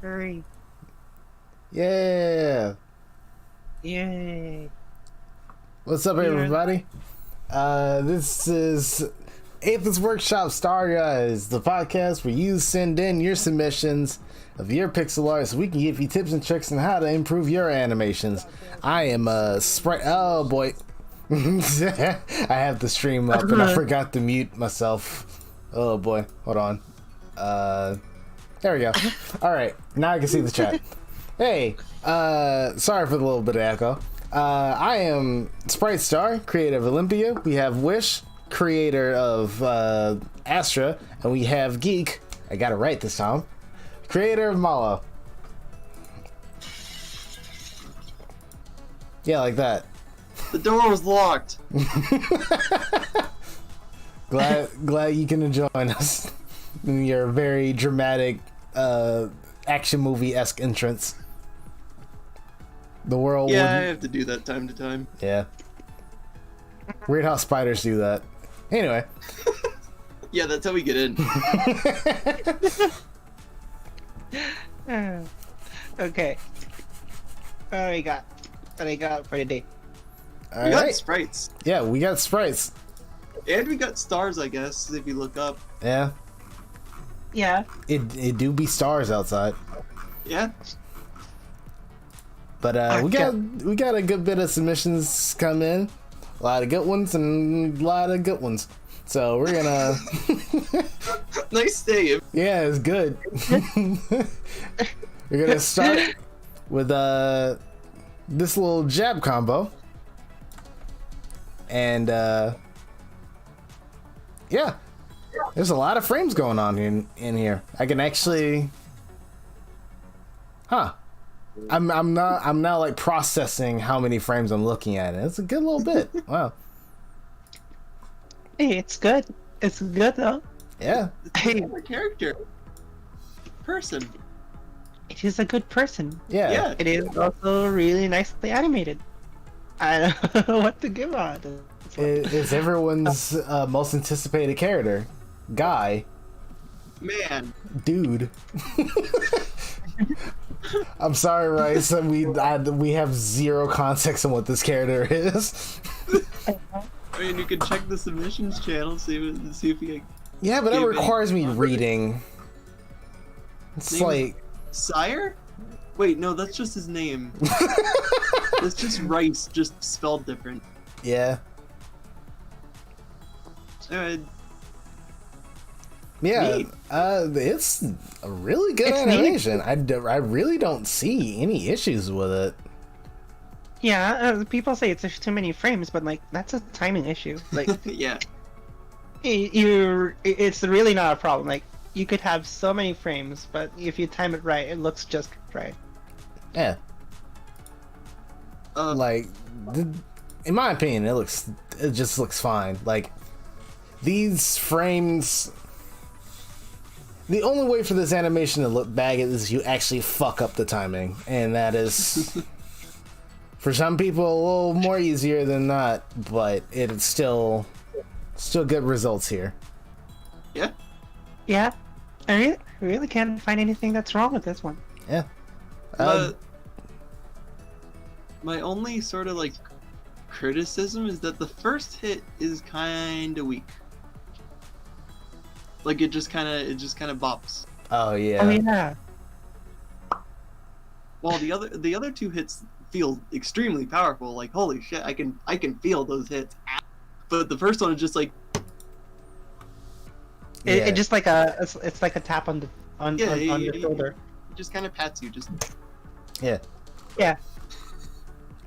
Hurry. Yeah. Yay. What's up, everybody? This is Aether's Workshop Starry Eyes, the podcast where you send in your submissions of your pixel art so we can give you tips and tricks on how to improve your animations. I am Sprite. Oh boy. I have the stream up and I forgot to mute myself. Oh boy. Hold on. There we go. Alright, now I can see the chat. Hey, sorry for the little bit of echo. I am Sprite Star, creator of Olympia. We have Wish, creator of Astra, and we have Geek. I got it right this time. Creator of Malo. Yeah, like that. The door was locked. glad you can join us in your very dramatic action movie-esque entrance. The world. Yeah, I have to do that time to time. Yeah. Weird how spiders do that. Anyway. Yeah, that's how we get in. Okay. What we got? What I got for today? We got sprites. Yeah, we got sprites. And we got stars, I guess, if you look up. Yeah. Yeah. It do be stars outside. Yeah. But we got a good bit of submissions come in. A lot of good ones and a lot of good ones. So we're gonna Nice save. yeah, it's good. We're gonna start with this little jab combo. And yeah. There's a lot of frames going on in here. I can actually I'm now like processing how many frames I'm looking at. It's a good little bit. Wow. Hey, it's good. It's good though. Yeah. Hey, A character. Person. it is a good person. Yeah. Yeah. It is also really nicely animated. I don't know what to give on this one. It's everyone's most anticipated character. Guy. Man. Dude. I'm sorry, Rice. We have zero context on what this character is. I mean, you can check the submissions channel, see if you can... Yeah, but that Give requires me any- reading. It's Name- like... Sire? Wait, no, that's just his name. That's just Rice, just spelled different. Yeah. Uh, Yeah, Neat. it's a really good It's animation. I really don't see any issues with it. Yeah, people say it's too many frames, but like that's a timing issue. Like yeah. it's really not a problem. Like you could have so many frames, but if you time it right, it looks just right. Yeah, like in my opinion, it just looks fine. Like these frames. The only way for this animation to look bad is you actually fuck up the timing, and that is for some people a little more easier than not, but it's still good results here. Yeah. Yeah, I really can't find anything that's wrong with this one. Yeah. My only sort of like criticism is that the first hit is kind of weak. Like it just kind of bops. Oh yeah. Oh yeah. While the other two hits feel extremely powerful. Like holy shit, I can feel those hits. But the first one is just like It just like it's like a tap on your shoulder. it just kind of pats you. Just Yeah. Yeah.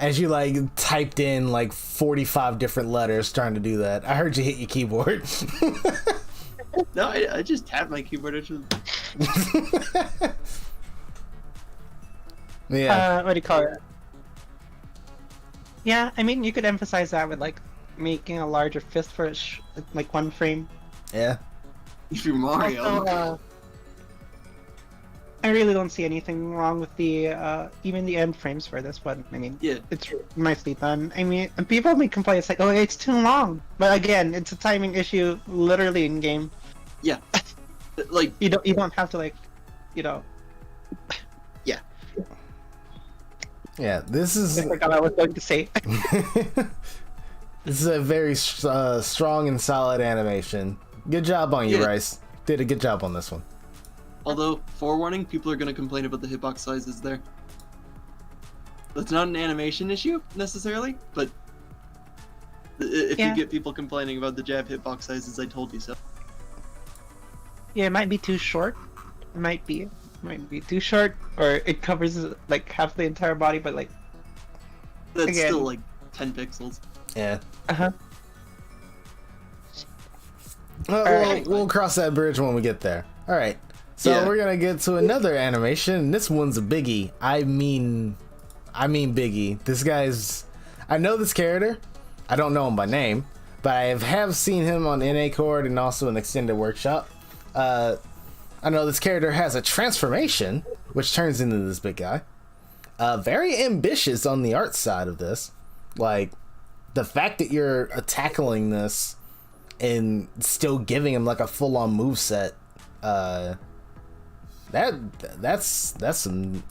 As you like typed in like 45 different letters trying to do that. I heard you hit your keyboard. no, I just tapped my keyboard. It's just... Yeah. What do you call it? Yeah, I mean you could emphasize that with like making a larger fist for like one frame. Yeah. If you're Mario. Also, I really don't see anything wrong with the even the end frames for this one. I mean, Yeah. it's nicely done. I mean, people may complain it's like, oh, it's too long, but again, it's a timing issue, literally in game. Yeah. Like You don't have to like, Yeah, this is. I forgot what I was going to say. This is a very strong and solid animation. Good job on you, Yeah. Rice. Did a good job on this one. Although, forewarning, people are going to complain about the hitbox sizes there. That's not an animation issue, necessarily, but if Yeah. you get people complaining about the jab hitbox sizes, I told you so. Yeah, it might be too short. It might be too short, or it covers like half the entire body, but like That's Again. still like 10 pixels. Yeah. uh-huh. We'll cross that bridge when we get there. All right. So Yeah. we're gonna get to another animation. This one's a biggie. I mean biggie. This guy's. I know this character. I don't know him by name, but I have seen him on NA Cord and also in Extended Workshop. I know this character has a transformation, which turns into this big guy. Very ambitious on the art side of this. Like, the fact that you're tackling this and still giving him like a full-on moveset, that's some,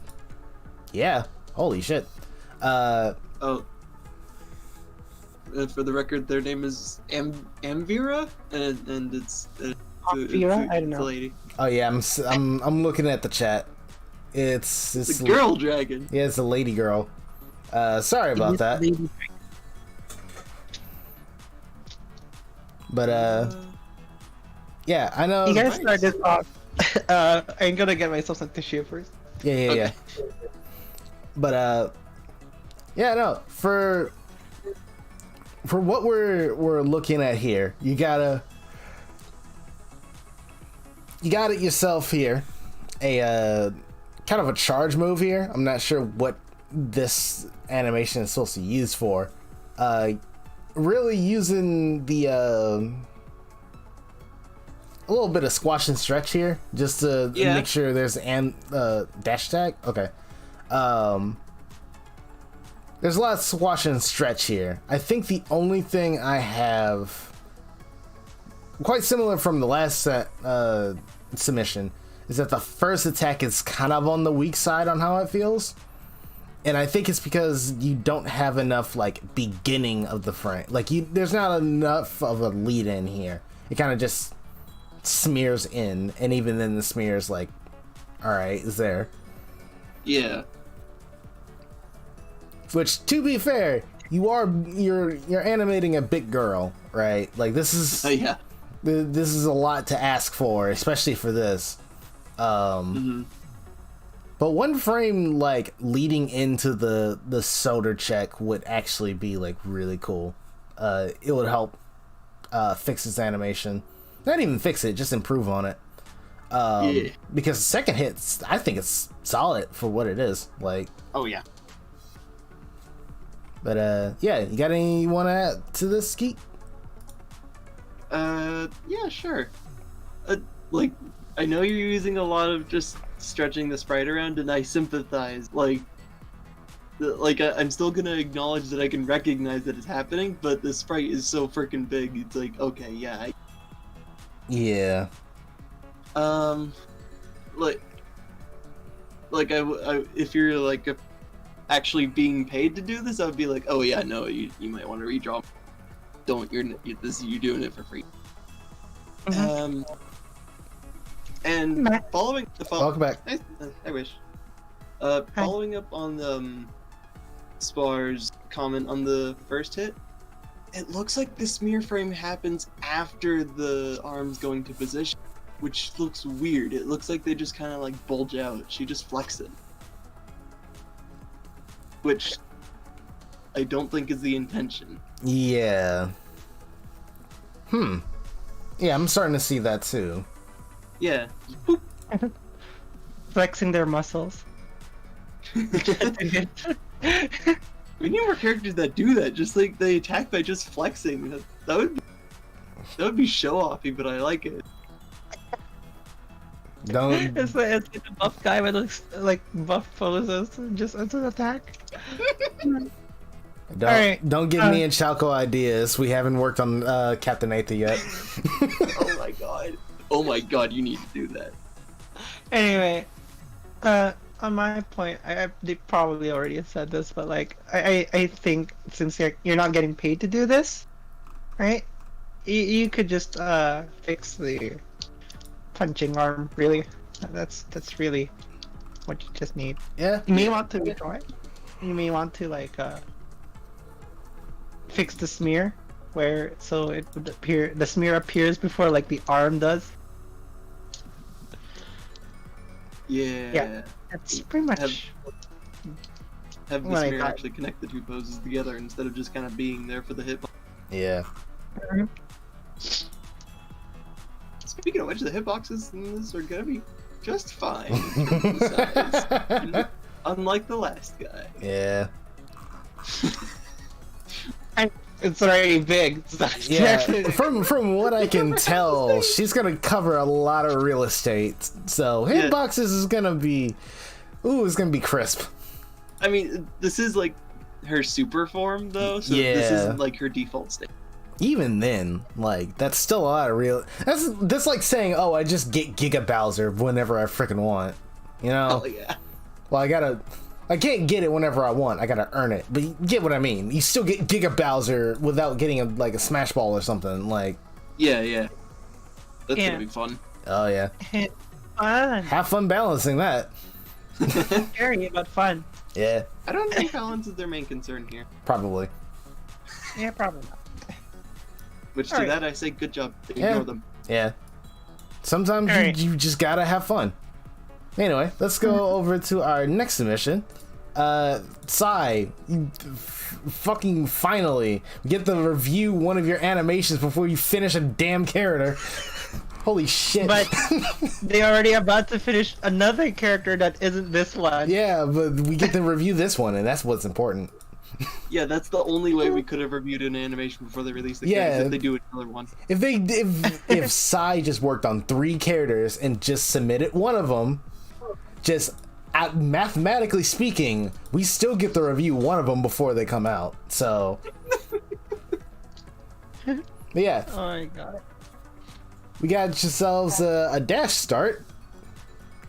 yeah, holy shit. Oh. For the record, their name is Amvira, and it's Amvira? I don't it's a know. lady. Oh yeah, I'm looking at the chat. It's It's a girl dragon. Yeah, it's a lady girl. Sorry about that. But yeah, I know. You guys start this off. I'm gonna get myself some tissue first. Yeah. But yeah, no. For what we're looking at here, you got it yourself here. A kind of a charge move here. I'm not sure what this animation is supposed to be used for. Really using the a little bit of squash and stretch here, just to make sure there's an dash attack. Okay. There's a lot of squash and stretch here. I think the only thing I have quite similar from the last set submission is that the first attack is kind of on the weak side on how it feels. And I think it's because you don't have enough like beginning of the frame. Like there's not enough of a lead in here. It kind of just smears in, and even then the smear's like, all right, is there. Yeah. Which, to be fair, you're animating a big girl, right? Like this is Yeah. this is a lot to ask for, especially for this. But one frame like leading into the shoulder check would actually be like really cool. It would help fix its animation. Not even fix it, just improve on it. Because the second hit, I think it's solid for what it is. Like, Oh yeah. but yeah, you got any you want to add to this, Skeet? Yeah, sure. Like, I know you're using a lot of just stretching the sprite around, and I sympathize. I'm still gonna acknowledge that I can recognize that it's happening, but the sprite is so freaking big. It's like, okay, yeah. Yeah. If you're like actually being paid to do this, I would be like, oh yeah, no, you might want to redraw. Don't, you're doing it for free. And following the Welcome back. I wish. Following up on the Spar's comment on the first hit, it looks like the smear frame happens after the arm's going to position, which looks weird. It looks like they just kind of like bulge out. She just flexes, which I don't think is the intention. Yeah. Yeah, I'm starting to see that too. Yeah. Flexing their muscles. We need more characters that do that. Just like they attack by just flexing. That would be show-offy, but I like it. Don't It's like a buff guy with like buff poses just as an attack. don't give me and Chalco ideas. We haven't worked on Captain Aether yet. Oh my god. Oh my god, you need to do that. Anyway, on my point, they probably already said this, but like I think since you're not getting paid to do this, right? You could just fix the punching arm. Really, that's really what you just need. Yeah. You may want to redraw it. You may want to like fix the smear, where so it would appear the smear appears before like the arm does. Yeah. That's pretty much. Have the what I smear thought. actually connect the two poses together instead of just kind of being there for the hitbox. Yeah. Speaking of which, the hitboxes in this are gonna be just fine. Size. Unlike the last guy. Yeah. It's already big. So Yeah. From what I can tell, she's gonna cover a lot of real estate. So hitboxes is gonna be, it's gonna be crisp. I mean, this is like her super form though, so this isn't like her default state. Even then, like, that's still a lot of real. That's like saying, oh, I just get Giga Bowser whenever I freaking want. You know? Oh yeah. Well, I can't get it whenever I want. I gotta earn it. But you get what I mean. You still get Giga Bowser without getting a Smash Ball or something. Like. Yeah. That's gonna be fun. Oh yeah. Fun. Have fun balancing that. Scary but fun. Yeah. I don't think balance is their main concern here. Probably. Yeah, probably not. Which to Alright. that I say, good job. Yeah. Ignore them. Yeah. Sometimes you just gotta have fun. Anyway, let's go over to our next submission. Sai, you fucking finally get to review one of your animations before you finish a damn character. Holy shit. But they already about to finish another character that isn't this one. Yeah, but we get to review this one, and that's what's important. Yeah, that's the only way we could have reviewed an animation before they release the characters, if they do another one. If Sai just worked on 3 characters and just submitted one of them, just mathematically speaking, we still get to review one of them before they come out. So, but yeah, Oh my god. we got yourselves a dash start.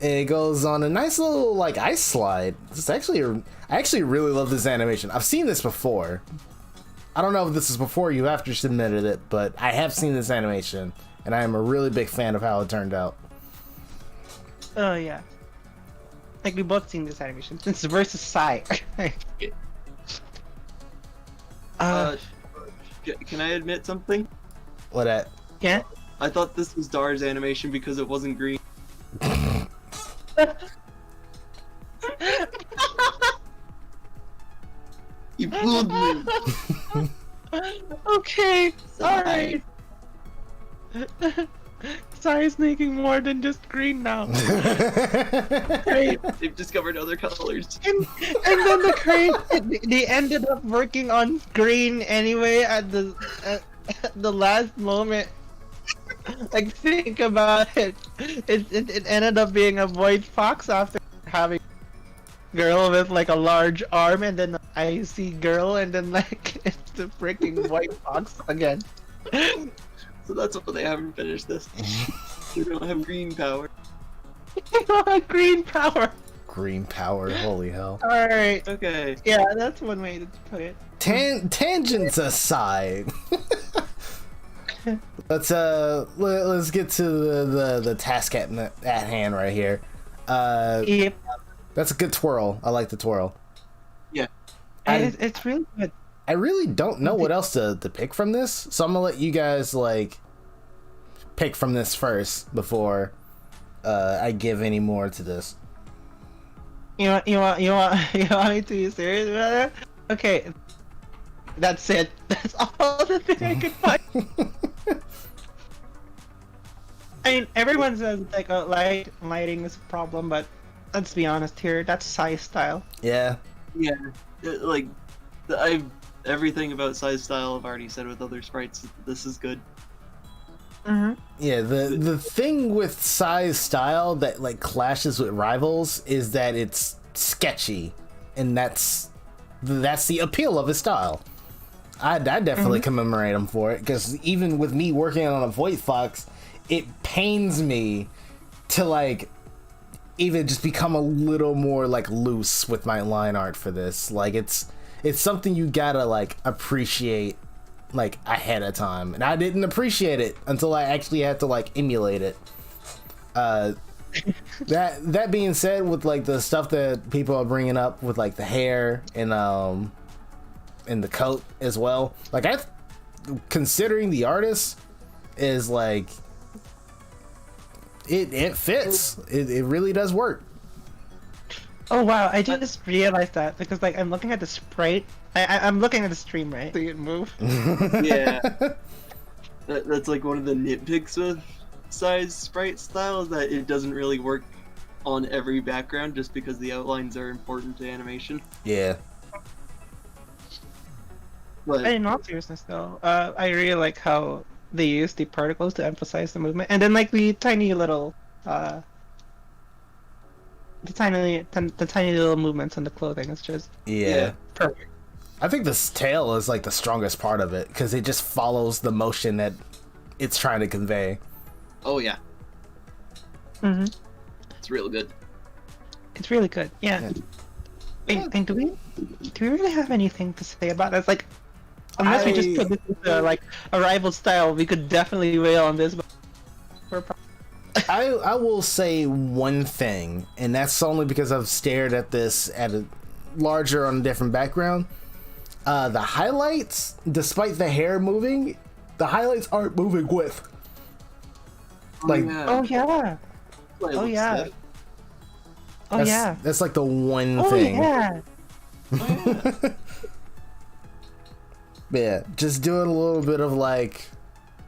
It goes on a nice little like ice slide. It's actually I actually really love this animation. I've seen this before. I don't know if this is before you after you submitted it, but I have seen this animation, and I am a really big fan of how it turned out. Oh yeah. Like we both seen this animation. This is versus Sai. Can I admit something? What at? Yeah. I thought this was Dar's animation because it wasn't green. You fooled me. Okay. Sai. Alright. Sai is making more than just green now. Great. They've discovered other colors. And then the crane, they ended up working on green anyway at the last moment. Like, think about it. It ended up being a Void Fox after having a girl with like a large arm, and then an icy girl, and then like it's the freaking White Fox again. So that's why they haven't finished this. They don't have green power. Green power. Green power, holy hell. Alright. Okay. Yeah, that's one way to put it. Tangents aside. Let's get to the task at hand right here. Yep. That's a good twirl. I like the twirl. Yeah. And it's really good. I really don't know what else to pick from this, so I'm gonna let you guys like pick from this first before I give any more to this. You want me to be serious about it? Okay. That's it. That's all the thing I could find. I mean, everyone says like lighting is a problem, but let's be honest here. That's Sai style. Yeah. Yeah. Everything about size style I've already said with other sprites. This is good. Mm-hmm. Yeah, the thing with Sai's style that like clashes with Rivals is that it's sketchy, and that's the appeal of his style. I definitely commemorate him for it, because even with me working on a Void Fox, it pains me to like even just become a little more like loose with my line art for this. Like it's something you gotta like appreciate like ahead of time, and I didn't appreciate it until I actually had to like emulate it. That being said, with like the stuff that people are bringing up with like the hair and the coat as well, like considering the artist is like it fits. It really does work. Oh wow, I just realized that because like I'm looking at the sprite. I'm looking at the stream, right? See it move. Yeah. That's like one of the nitpicks with size sprite style, that it doesn't really work on every background just because the outlines are important to animation. Yeah. But In all seriousness though, I really like how they use the particles to emphasize the movement, and then like the tiny little the tiny little movements on the clothing. It's just Yeah. perfect. I think this tail is like the strongest part of it because it just follows the motion that it's trying to convey. oh yeah, Mm-hmm. it's real good. It's really good. Yeah. And do we really have anything to say about this? Like, unless we just put this into like a rival style, we could definitely wail on this. But I will say one thing, and that's only because I've stared at this at a larger on a different background. The highlights, despite the hair moving, the highlights aren't moving with. Like, oh yeah. Oh yeah. Oh yeah. That's like the one Oh thing. yeah. Yeah, just doing a little bit of like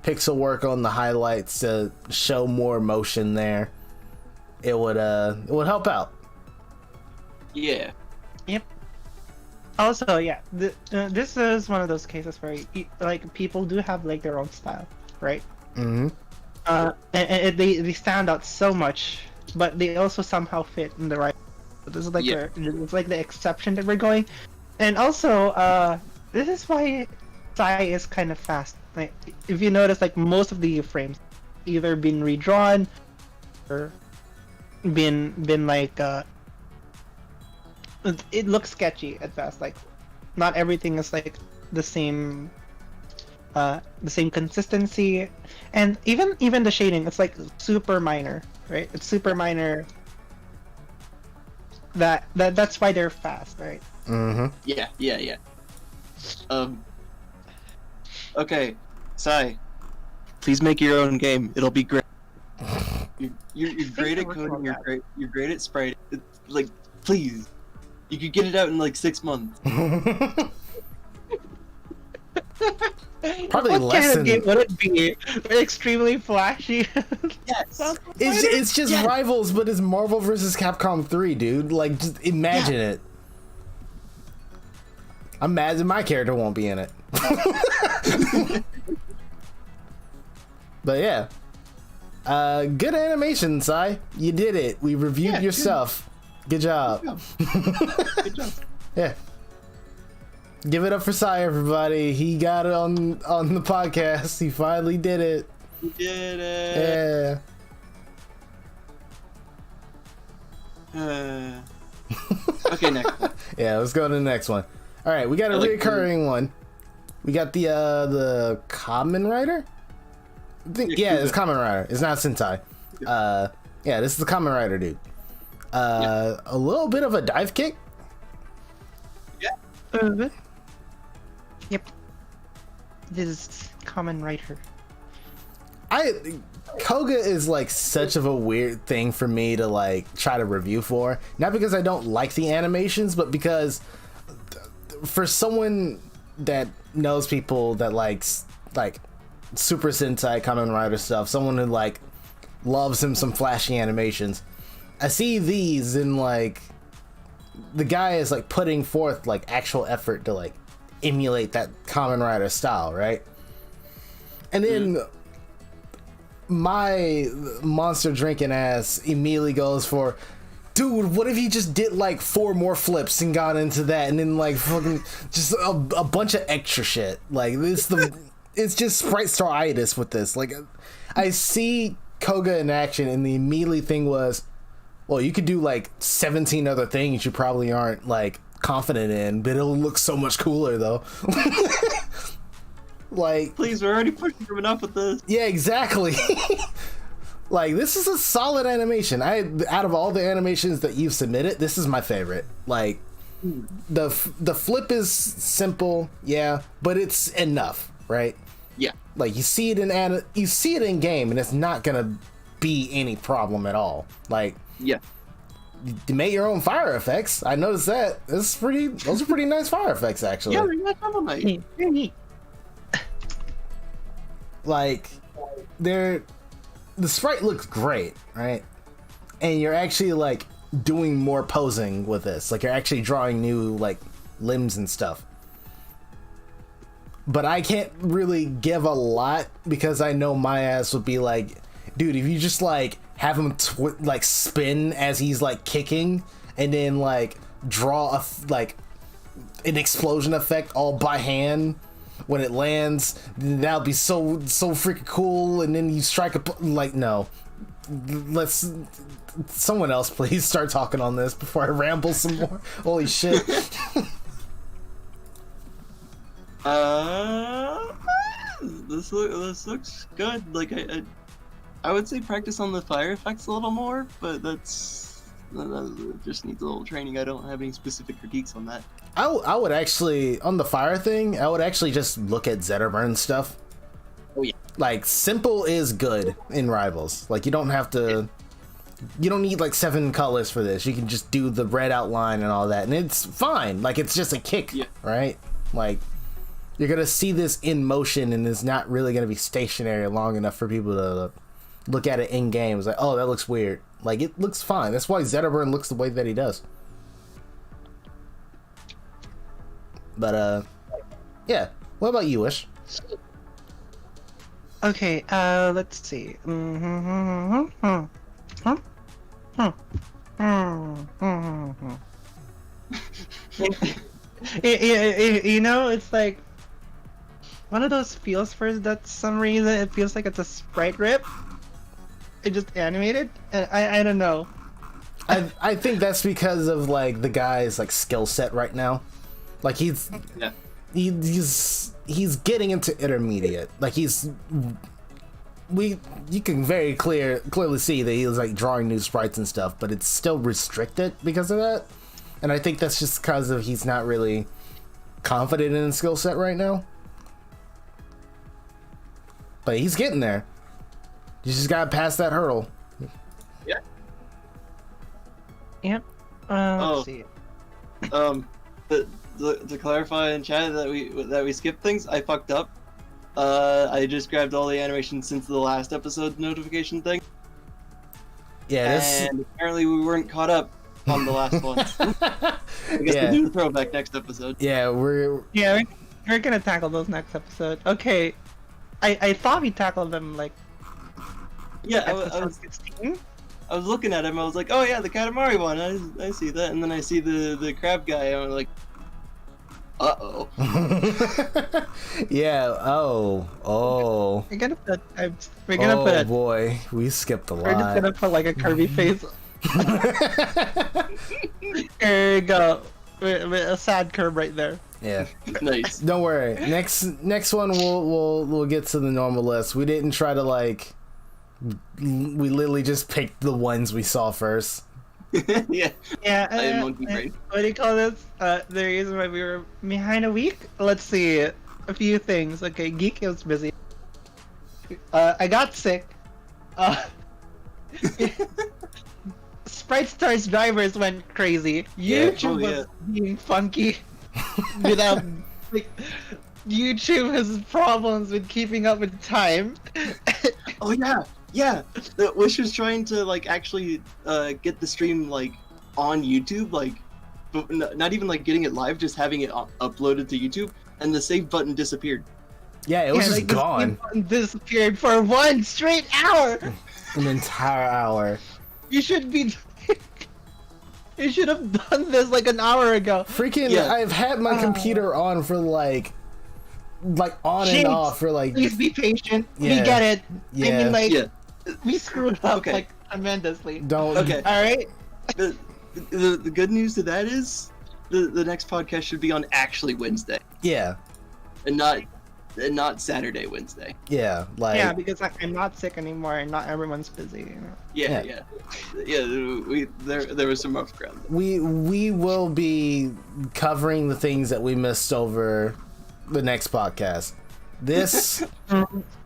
pixel work on the highlights to show more motion there. It would help out. Yeah. Yep. Also, yeah, this is one of those cases where like people do have like their own style, right? Mm-hmm. And they stand out so much, but they also somehow fit in the right. This is like it's like the exception that we're going, and also this is why Sai is kind of fast. Like if you notice, like most of the frames either been redrawn or been like it looks sketchy at best. Like not everything is like the same consistency, and even the shading, it's like super minor, right? It's super minor. That's why they're fast, right? Mm-hmm. Yeah. Okay, Sai, please make your own game. It'll be great. You're great at coding. You're great at sprite. It's like, please, you could get it out in like 6 months. Probably what less kind than. of game would it be? Extremely flashy. Yes. It's just Rivals, but it's Marvel vs. Capcom 3, dude. Like, just imagine it. Imagine my character won't be in it. But yeah. Good animation, Sai. You did it. We reviewed your stuff. Good job. Good job. Yeah. Give it up for Sai, everybody. He got it on the podcast. He finally did it. You did it. Yeah. Okay, next one. Yeah, let's go to the next one. All right, we got a reoccurring one. We got the Kamen Rider. Yeah, it's Kamen Rider. It's not Sentai. Yeah, this is the Kamen Rider dude. A little bit of a dive kick. Yeah. Yep. This is Kamen Rider. Koga is like such of a weird thing for me to like try to review for. Not because I don't like the animations, but because for someone that knows people that likes like Super Sentai Kamen Rider stuff, someone who like loves him some flashy animations, I see these and like the guy is like putting forth like actual effort to like emulate that Kamen Rider style, right? And then my monster drinking ass immediately goes for, dude, what if he just did like 4 more flips and got into that, and then like fucking just a bunch of extra shit. Like it's just sprite star-itis with this. Like I see Koga in action, and the immediately thing was, well, you could do like 17 other things you probably aren't like confident in, but it'll look so much cooler though. Like, please, we're already pushing from enough with this. Yeah, exactly. Like, this is a solid animation. Out of all the animations that you've submitted, this is my favorite. Like, the flip is simple, yeah, but it's enough, right? Yeah. Like, you see it in game, and it's not gonna be any problem at all. Like, yeah, you made your own fire effects. I noticed that. Those are pretty nice fire effects, actually. Yeah, they're not Very neat. Like, the sprite looks great, right? And you're actually like doing more posing with this. Like, you're actually drawing new like limbs and stuff. But I can't really give a lot because I know my ass would be like, dude, if you just like have him like spin as he's like kicking, and then like draw like an explosion effect all by hand when it lands, that'll be so freaking cool. And then you strike like, no, let's someone else please start talking on this before I ramble some more. Holy shit. This looks good. Like, I would say practice on the fire effects a little more, but that just needs a little training. I don't have any specific critiques on that. I would actually, on the fire thing, I would actually just look at Zetterburn stuff. Oh yeah. Like, simple is good in Rivals. Like, you don't have to, you don't need like 7 colors for this. You can just do the red outline and all that, and it's fine. Like, it's just a kick, right? Like, you're gonna see this in motion, and it's not really gonna be stationary long enough for people to look at it in game. It's like, oh, that looks weird. Like, it looks fine. That's why Zetterburn looks the way that he does. But yeah. What about you, Ish? Okay, let's see. You know, it's like one of those feels for that some reason it feels like it's a sprite rip. It just animated, and I don't know. I think that's because of like the guy's like skill set right now. Like, he's getting into intermediate. Like, you can very clearly see that he was like drawing new sprites and stuff, but it's still restricted because of that. And I think that's just because of he's not really confident in his skill set right now. But he's getting there. You just gotta pass that hurdle. Yeah. Yep. Let's see. To clarify in chat that we skipped things, I fucked up. I just grabbed all the animations since the last episode notification thing. Yeah, and apparently we weren't caught up on the last one. I guess we'll do the throwback next episode. Yeah, we're gonna tackle those next episode. Okay, I thought we tackled them like. Yeah, I was 16. I was looking at him. I was like, oh yeah, the Katamari one. I see that, and then I see the crab guy. And I'm like, uh-oh. Yeah. Oh. We're gonna put. Oh boy, we skipped a lot. We're just gonna put like a Kirby face. There you go. With a sad curve right there. Yeah. Nice. Don't worry. Next one we'll get to the normal list. We didn't try to like. We literally just picked the ones we saw first. Yeah. Yeah. Monkey brain. What do you call this? The reason why we were behind a week. Let's see. A few things. Okay, Geek was busy. I got sick. Sprite Star's drivers went crazy. YouTube was being funky. Without like, YouTube has problems with keeping up with time. Oh yeah. The Wish was trying to like actually get the stream like on YouTube, like, but not even like getting it live, just having it uploaded to YouTube, and the save button disappeared. Yeah, it was just like, gone. The save button disappeared for 1 straight hour. An entire hour. You should have done this like an hour ago. Freaking! Yeah. I've had my computer on for like on and off for like. Please be patient. Yeah. We get it. Yeah. I mean, like, we screwed up like tremendously. Don't. Okay. All right. The good news to that is the next podcast should be on actually Wednesday Yeah. and not Saturday, Wednesday. Yeah. Like. Yeah, because I'm not sick anymore and not everyone's busy. You know? Yeah. There was some rough ground. We will be covering the things that we missed over the next podcast. This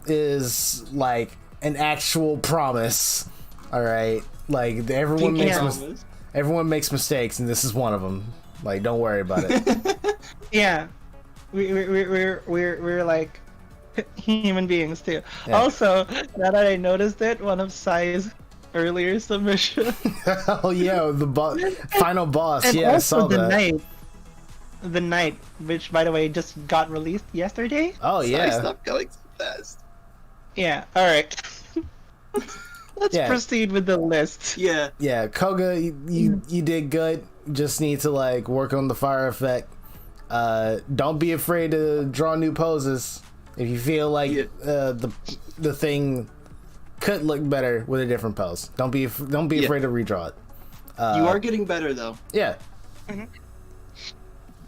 is like an actual promise. All right, like everyone makes mistakes, and this is one of them. Like, don't worry about it. Yeah, we're like human beings too. Yeah. Also, now that I noticed it, one of Sai's earlier submission. Oh yeah, the final boss. And Yeah, I saw also that. the night, which by the way just got released yesterday. Oh yeah. Stop going so fast. Yeah. All right. Let's proceed with the list. Yeah. Yeah, Koga, you did good. Just need to like work on the fire effect. Don't be afraid to draw new poses. If you feel like the thing could look better with a different pose, don't be afraid to redraw it. You are getting better though. Yeah. Mm-hmm.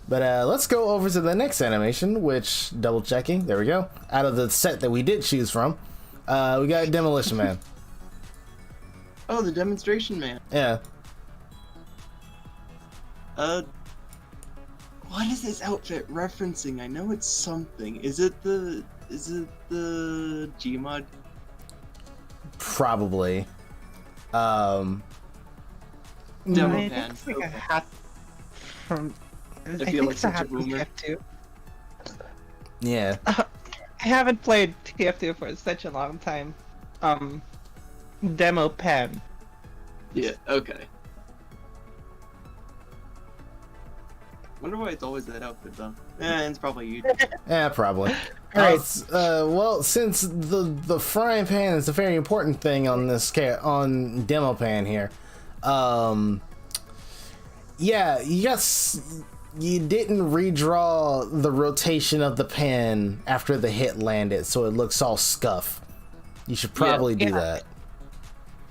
But let's go over to the next animation, which, double checking, there we go. Out of the set that we did choose from, we got Demolition Man. Oh, the demonstration man. Yeah. What is this outfit referencing? I know it's something. Is it the Gmod? Probably. Demoman. I think it's like a hat from. I feel think like it's a such a hat from boomer. TF2. Yeah. I haven't played TF2 for such a long time. Demoman. Yeah. Okay. Wonder why it's always that outfit though. It's probably you. Yeah, probably. Alright. Well, since the frying pan is a very important thing on this on Demopan here, yeah, you didn't redraw the rotation of the pan after the hit landed, so it looks all scuff. You should probably do that.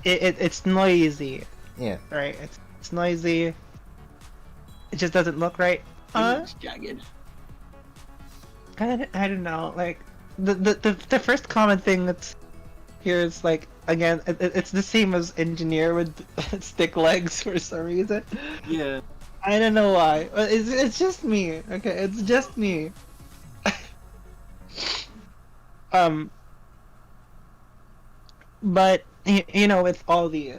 It's noisy. Yeah. Right. It's noisy. It just doesn't look right. It's jagged. I don't know. Like the first common thing that's here is like again it's the same as engineer with stick legs for some reason. Yeah. I don't know why. It's just me. Okay, it's just me. But you know, with all the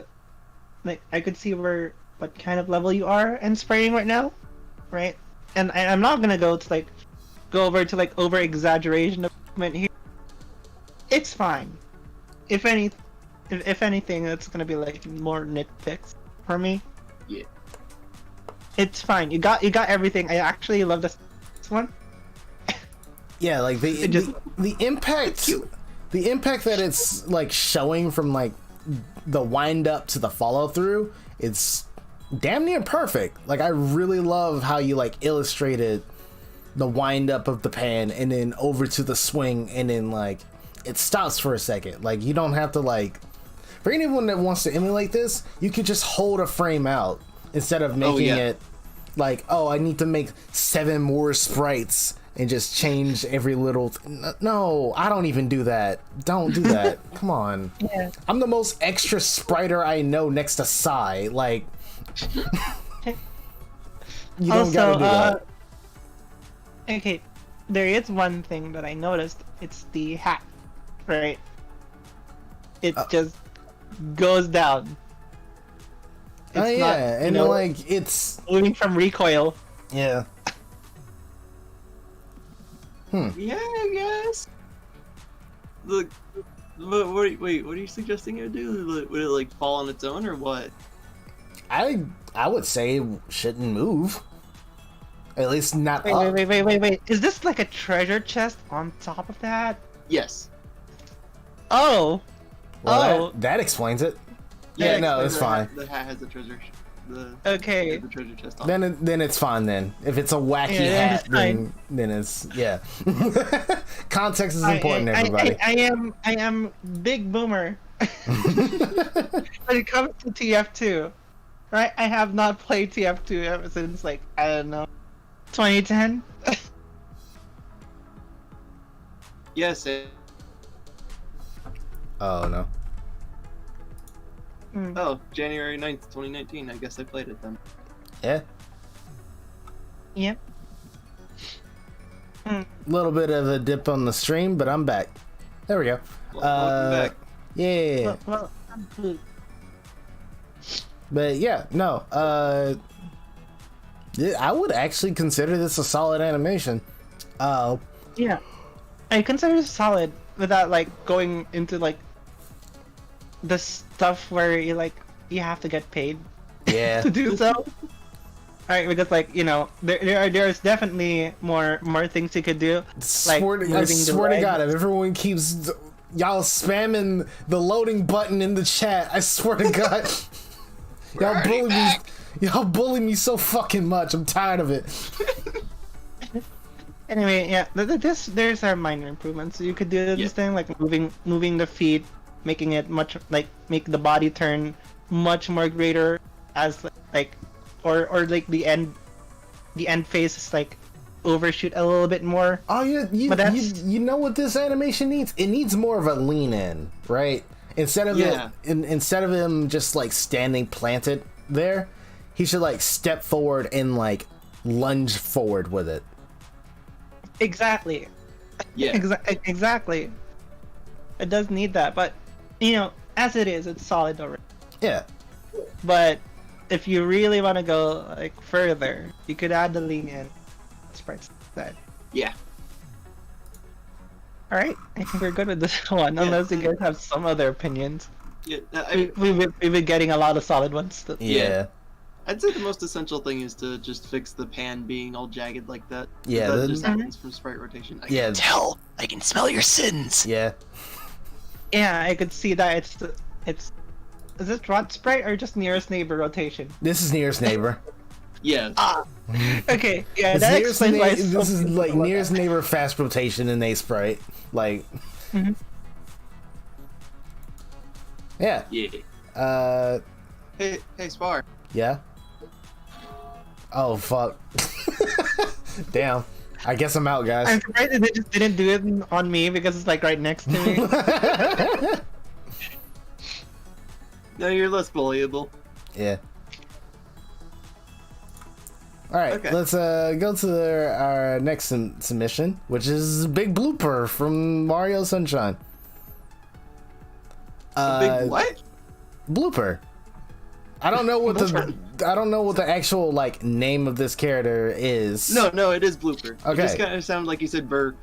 like, I could see what kind of level you are in spraying right now, right? And I'm not gonna go over to like over exaggeration of movement here. It's fine. If anything, it's gonna be like more nitpicks for me. Yeah. It's fine. You got everything. I actually love this one. Yeah, like the impact, the impact that it's like showing from like the wind up to the follow through, it's damn near perfect. Like, I really love how you like illustrated the wind up of the pan and then over to the swing and then like it stops for a second. Like, you don't have to like, for anyone that wants to emulate this, you could just hold a frame out instead of making it like, oh, I need to make 7 more sprites and just change every little no, I don't even do that. Don't do that. Come on. Yeah. I'm the most extra spriter I know next to Psy. Like, you don't gotta do that. Okay, there is one thing that I noticed. It's the hat, right? It just goes down. Oh yeah, not, and like it's moving from recoil. yeah. Yeah, I guess. Look, but wait, what are you suggesting it do? Would it like fall on its own or what? I would say it shouldn't move. At least not up. Wait. Is this like a treasure chest on top of that? Yes. Oh. Well, that explains it. Yeah, no, it's fine. The hat has the treasure. Okay. The treasure chest on. Then it's fine then. If it's a wacky hat, then it's context is important, everybody. I am big boomer when it comes to TF2, right? I have not played TF2 ever since like I don't know, 2010. Yes. Oh no. Oh, January 9th, 2019. I guess I played it then. Yeah. Yep. Little bit of a dip on the stream, but I'm back. There we go. Welcome back. Yeah. Well, But yeah, no. I would actually consider this a solid animation. yeah, I consider it solid without like going into like the stuff where you have to get paid Yeah. to do so. Alright, because like, you know, there's definitely more things you could do. I swear to God, if everyone keeps y'all spamming the loading button in the chat, I swear to God, y'all bully me so fucking much. I'm tired of it. Anyway, yeah, there's our minor improvements. You could do this thing like moving the feet, making it make the body turn much more greater as like or like the end face is like overshoot a little bit more. Oh, you know what this animation needs? It needs more of a lean in, right? Instead of instead of him just like standing planted there, he should like step forward and like lunge forward with it. Exactly. Yeah. Exactly. It does need that, but you know, as it is, it's solid already. Yeah. But if you really want to go like further, you could add the lean in sprites instead. Yeah. All right, I think we're good with this one, unless you guys have some other opinions. Yeah. We've been getting a lot of solid ones. Yeah. I'd say the most essential thing is to just fix the pan being all jagged like that. Yeah, That just happens from sprite rotation. I can tell. I can smell your sins. Yeah. Yeah, I could see that it's. Is this rot sprite or just nearest neighbor rotation? This is nearest neighbor. Yeah. Okay, yeah, It's that nearest explains why. this is like nearest neighbor fast rotation in a sprite. Like. Yeah. Yeah. Hey, Spar. Yeah. Oh fuck. Damn. I guess I'm out, guys. I'm surprised they just didn't do it on me because it's like right next to me. No, you're less bullyable. Yeah. All right, Okay. let's go to our next submission, which is Big Blooper from Mario Sunshine. Big what? Blooper. I don't know what the actual like name of this character is. No, it is Blooper. Okay. It just kind of sounded like you said Burr.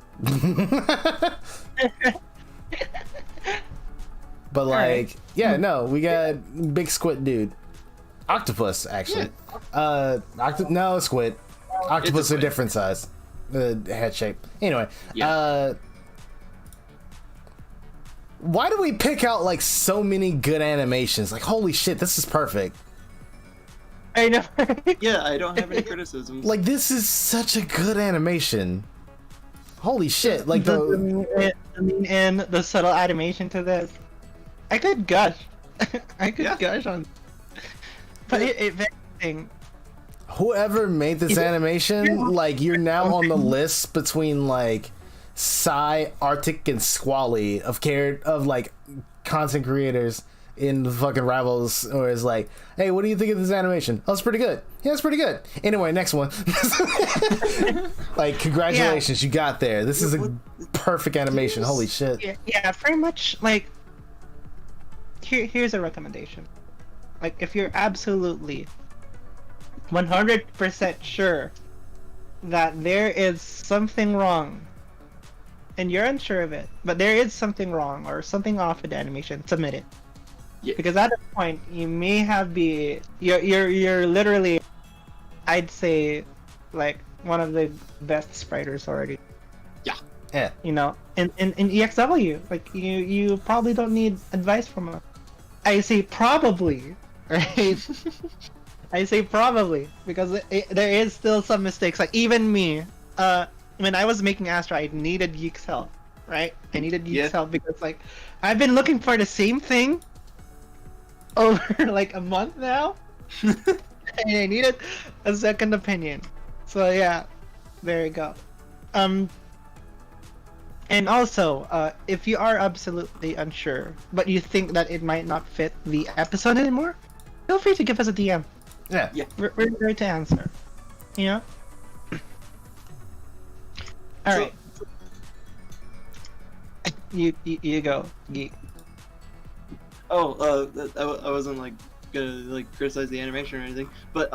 But like, yeah, no, we got Big Squid Dude. Octopus, actually. No, squid. Octopus are squid. different size. Head shape. Anyway, why do we pick out like so many good animations? Like, holy shit, this is perfect. I know. Yeah, I don't have any criticisms. Like, this is such a good animation. Holy shit! Like the subtle animation to this. I could gush. I could gush on. But it very thing. whoever made this animation, like, you're now on the list between like Psy, Arctic, and Squally of like content creators in the fucking Rivals, or is like, hey, what do you think of this animation? Oh, it's pretty good. Yeah, it's pretty good. Anyway, next one. Like, congratulations, you got there. This is a perfect animation. Holy shit. Yeah, pretty much. Like, here's a recommendation. Like, if you're absolutely 100% sure that there is something wrong, and you're unsure of it, but there is something wrong or something off with the animation, submit it. Yeah. Because at that point, you may have you're literally, I'd say, like, one of the best spriters already. Yeah. You know, in EXW, like, you probably don't need advice from us. I say probably, right? I say probably because there is still some mistakes. Like, even me, when I was making Astra, I needed Geek's help, right? I needed Geek's help because, like, I've been looking for the same thing over like a month now, And I needed a second opinion. So yeah, there you go. And also, if you are absolutely unsure, but you think that it might not fit the episode anymore, feel free to give us a DM. Yeah. We're ready to answer. You know? Alright. You go, Geek. Oh, I wasn't like gonna like criticize the animation or anything, but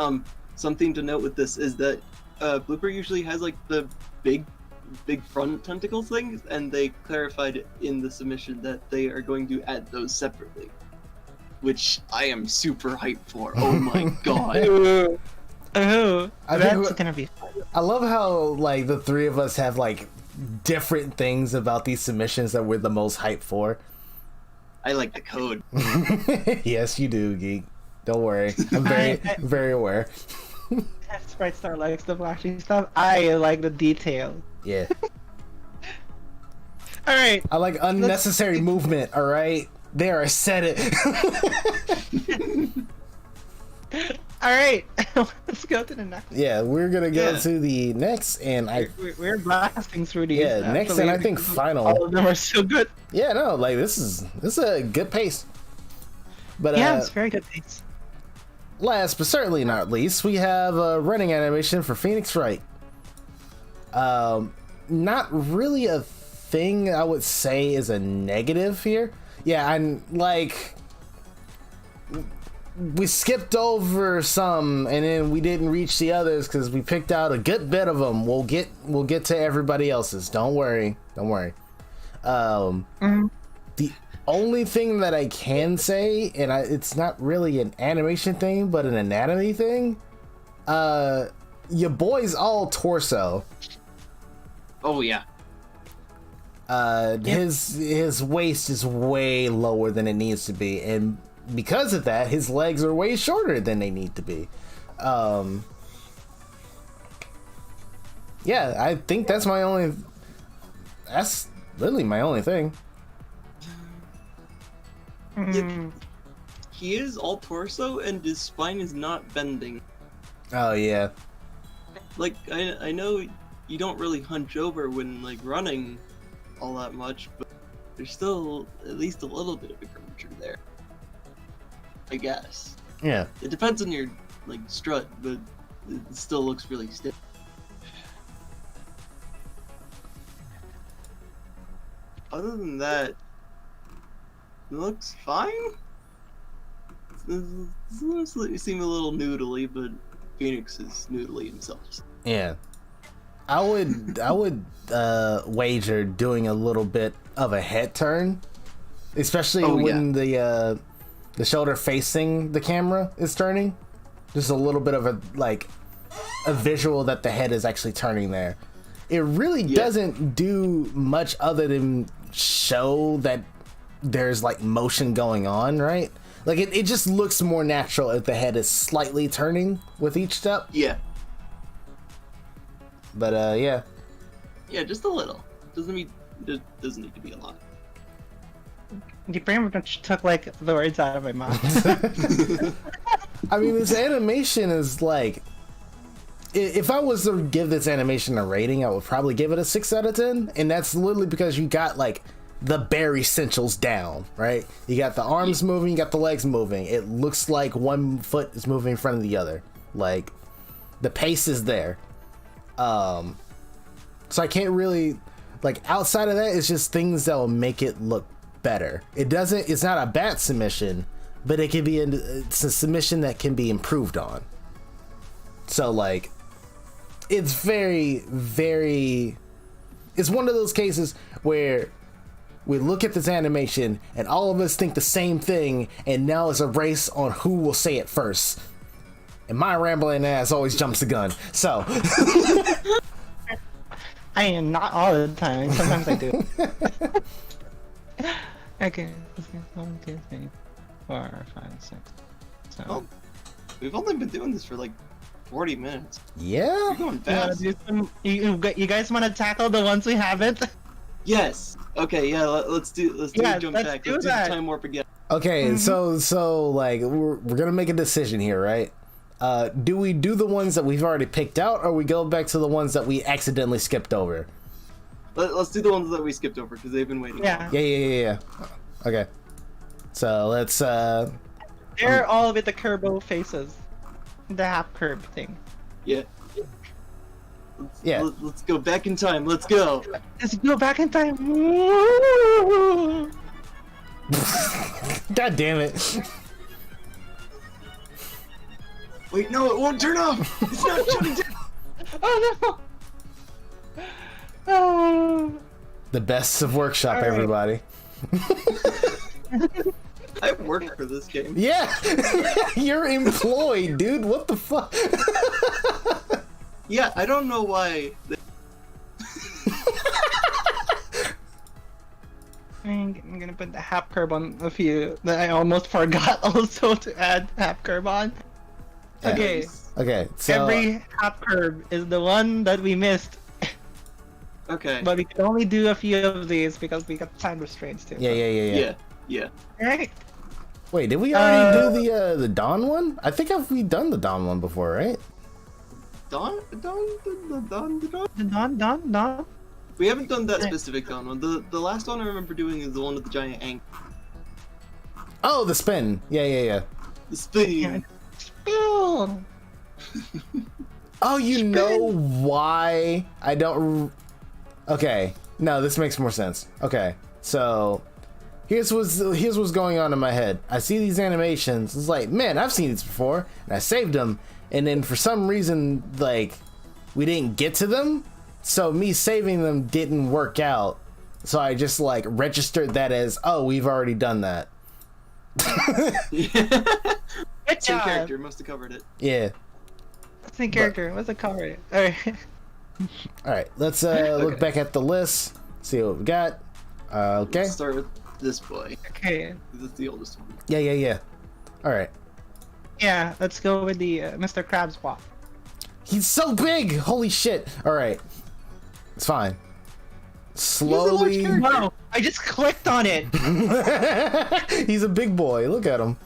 something to note with this is that Blooper usually has like the big front tentacle things, and they clarified in the submission that they are going to add those separately, which I am super hyped for. Oh my god! That's gonna be fun. I love how like the three of us have like different things about these submissions that we're the most hyped for. I like the code. Yes, you do, Geek. Don't worry. I'm very aware. Sprite Star likes the flashy stuff. I like the detail. Yeah. Alright. I like unnecessary movement, alright? There, I said it. Alright. Let's go to the next. Yeah, we're gonna go to the next, and we're blasting through these. Yeah, next and I think final. All of them are so good. Yeah, no, like this is a good pace. But yeah, it's very good pace. Last but certainly not least, we have a running animation for Phoenix Wright. Not really a thing I would say is a negative here. Yeah, I'm like we skipped over some and then we didn't reach the others because we picked out a good bit of them. We'll get to everybody else's. Don't worry. The only thing that I can say, and it's not really an animation thing, but an anatomy thing. Your boy's all torso. Oh yeah. His waist is way lower than it needs to be, and because of that, his legs are way shorter than they need to be. Yeah, I think that's literally my only thing. He is all torso, and his spine is not bending. Oh yeah. Like I know you don't really hunch over when like running all that much, but there's still at least a little bit of a curvature there, I guess. Yeah. It depends on your like strut, but it still looks really stiff. Other than that, it looks fine. It seem a little noodly, but Phoenix is noodly himself. Yeah. I would wager doing a little bit of a head turn, especially when the shoulder facing the camera is turning. Just a little bit of a visual that the head is actually turning there. It really doesn't do much other than show that there's like motion going on, right? Like it just looks more natural if the head is slightly turning with each step. Yeah. But yeah. Yeah, just a little. Doesn't need to be a lot. You pretty much took like the words out of my mouth. I mean, this animation is like, if I was to give this animation a rating, I would probably give it a 6 out of 10, and that's literally because you got like the bare essentials down, right? You got the arms moving, you got the legs moving. It looks like one foot is moving in front of the other. Like the pace is there. So I can't really, like, outside of that, it's just things that will make it look better. It's not a bad submission, but it can be it's a submission that can be improved on. So like, it's very, very, it's one of those cases where we look at this animation and all of us think the same thing, and now it's a race on who will say it first. And my rambling ass always jumps the gun. So I am not all the time. Sometimes I do. Okay. 1, 2, 3, 4, 5, 6. So. Well, we've only been doing this for like 40 minutes. Yeah. You're going fast. You guys want to tackle the ones we haven't? Yes. Okay. Yeah. Let's do jump back. Let's do the time warp again. Okay, so like we're gonna make a decision here, right? Do we do the ones that we've already picked out, or we go back to the ones that we accidentally skipped over? Let's do the ones that we skipped over because they've been waiting. Yeah. Yeah. Okay. So let's They're all with the curbo faces. The half curb thing. Yeah. Yeah. Let's go back in time. Let's go. Let's go back in time. God damn it. Wait, no, it won't turn off. It's not shutting down. Oh no! Oh. The best of workshop, All right. everybody. I work for this game. Yeah. You're employed, dude. What the fuck? Yeah, I don't know why. I'm gonna put the half curb on a few that I almost forgot also to add half curb on. Yeah. Okay, Okay, so every half curb is the one that we missed, Okay. but we can only do a few of these because we got time restraints too. Yeah. Right? Wait, did we already do the Dawn one? I think we done the Dawn one before, right? Dawn. Don. We haven't done that specific Dawn one. The last one I remember doing is the one with the giant ankle. Oh, the spin. Yeah. The spinning. Spill. Oh, you know why I don't... Okay, no, this makes more sense. Okay, so here's what's going on in my head. I see these animations. It's like, man, I've seen these before, and I saved them. And then for some reason, like, we didn't get to them. So me saving them didn't work out. So I just like registered that as, oh, we've already done that. Good Same job. character must have covered it. Yeah. Same character. What's the cover? Alright. All right, let's look back at the list. See what we got. Okay. Let's start with this boy. Okay. This is the oldest one. Yeah. All right. Yeah, let's go with the Mr. Krabs walk. He's so big! Holy shit! Alright. It's fine. Slowly. Wow, I just clicked on it. He's a big boy. Look at him.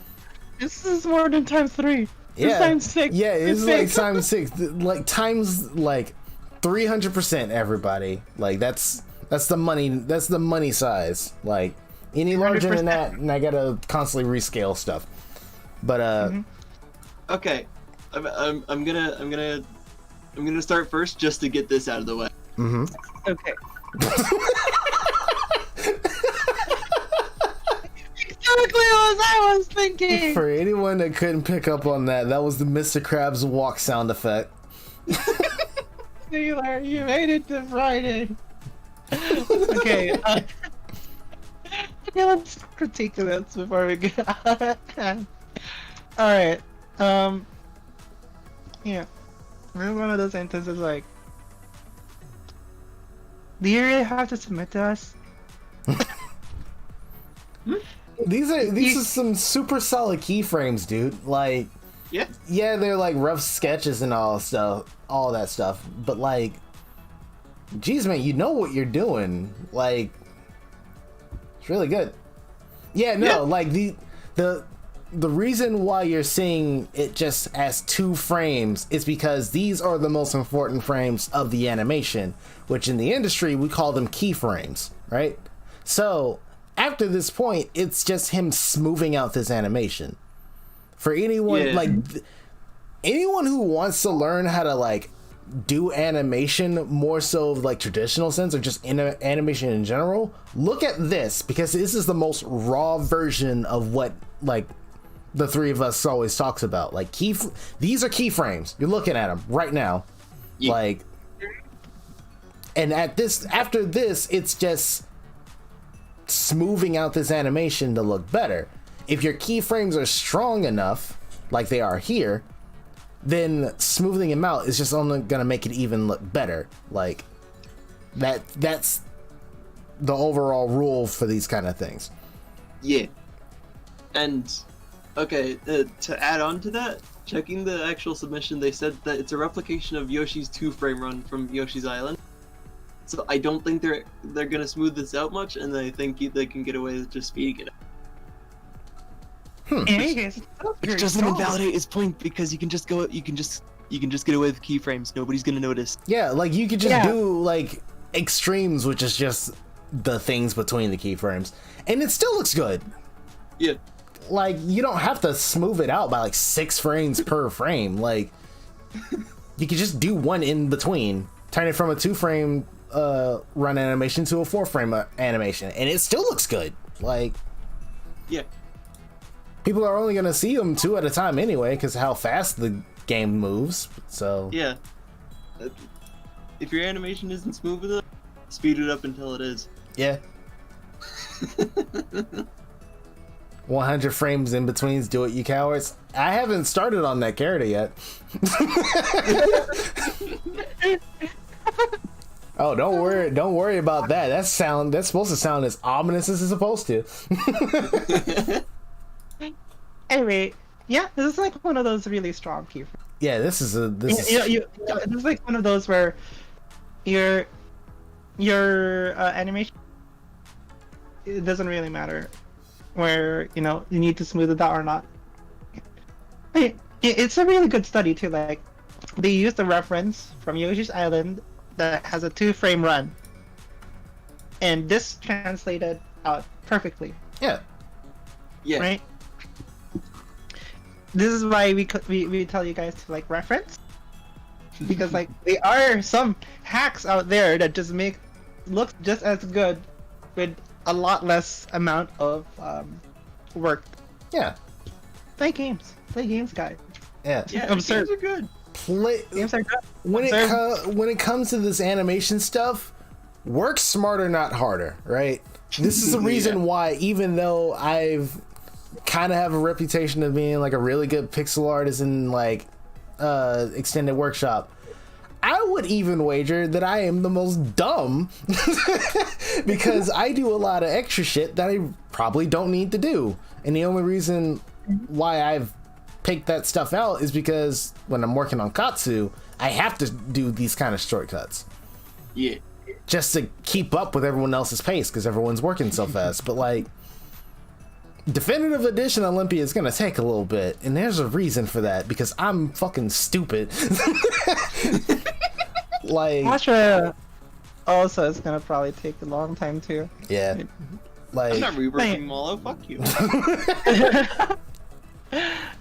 This is more than times 3. Yeah. This times 6. Yeah, it's like times 6. Like times like 300%, everybody. Like that's the money size. Like any larger than that, and I gotta constantly rescale stuff. But Okay, I'm gonna start first just to get this out of the way. Okay. Exactly what I was thinking. For anyone that couldn't pick up on that, that was the Mr. Krabs walk sound effect. Taylor, you made it to Friday. Okay. Okay, let's critique this before we go. Alright. Yeah. Maybe one of those sentences like, do you really have to submit to us? These are some super solid keyframes, dude. Like, yeah, they're like rough sketches and all that stuff. But like, geez, man, you know what you're doing. Like, it's really good. Yeah, no, like the reason why you're seeing it just as 2 frames is because these are the most important frames of the animation, which in the industry we call them keyframes, right? So after this point, it's just him smoothing out this animation. For anyone anyone who wants to learn how to like do animation more so of like traditional sense or just in animation in general, look at this, because this is the most raw version of what like the 3 of us always talks about. Like these are keyframes. You're looking at them right now. Like, and after this, it's just smoothing out this animation to look better. If your keyframes are strong enough, like they are here, then smoothing them out is just only gonna make it even look better. Like that's the overall rule for these kind of things. Yeah. And okay, to add on to that, checking the actual submission, they said that it's a replication of Yoshi's 2-frame run from Yoshi's Island. So I don't think they're gonna smooth this out much, and I think they can get away with just speeding it up. In any case, Which doesn't invalidate his point because you can just get away with keyframes. Nobody's gonna notice. Yeah, like you could just do like extremes, which is just the things between the keyframes, and it still looks good. Yeah. Like you don't have to smooth it out by like 6 frames per frame. Like you could just do one in between, turn it from a 2-frame run animation to a 4-frame animation, and it still looks good. Like, yeah, people are only gonna see them 2 at a time anyway, because how fast the game moves. So yeah, if your animation isn't smooth enough, speed it up until it is. Yeah. 100 frames in betweens, do it, you cowards. I haven't started on that character yet. Oh, don't worry about that. That's supposed to sound as ominous as it's supposed to. Anyway, yeah, this is like one of those really strong keyframes. Yeah, this is this is like one of those where your animation, it doesn't really matter where you need to smooth it out or not. It's a really good study too. Like they used a reference from Yoshi's Island that has a 2-frame run, and this translated out perfectly. Yeah. Yeah. Right. This is why we tell you guys to like reference, because like there are some hacks out there that just looks just as good with a lot less amount of work. Yeah. Play games, guys. Yeah. Yeah, Absurd. games are good. Games are good. When it comes to this animation stuff, work smarter, not harder, right? This is the reason why, even though I've kind of have a reputation of being like a really good pixel artist in like extended workshop, I would even wager that I am the most dumb because I do a lot of extra shit that I probably don't need to do. And the only reason why I've picked that stuff out is because when I'm working on Katsu, I have to do these kind of shortcuts. Yeah. Just to keep up with everyone else's pace because everyone's working so fast. But like, Definitive Edition Olympia is gonna take a little bit, and there's a reason for that because I'm fucking stupid. Like, Asha also is gonna probably take a long time too. yeah, like I'm not reworking them all out. Fuck you.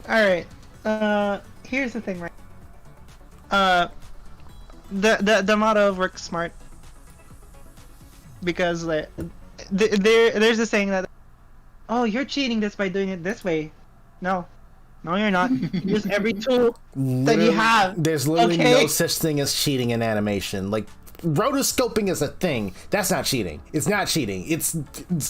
All right. Here's the thing, right? The motto of work smart, because like there's a saying that, oh, you're cheating this by doing it this way. No, you're not. Use every tool that you have. There's literally no such thing as cheating in animation. Like, rotoscoping is a thing. That's not cheating. It's not cheating. It's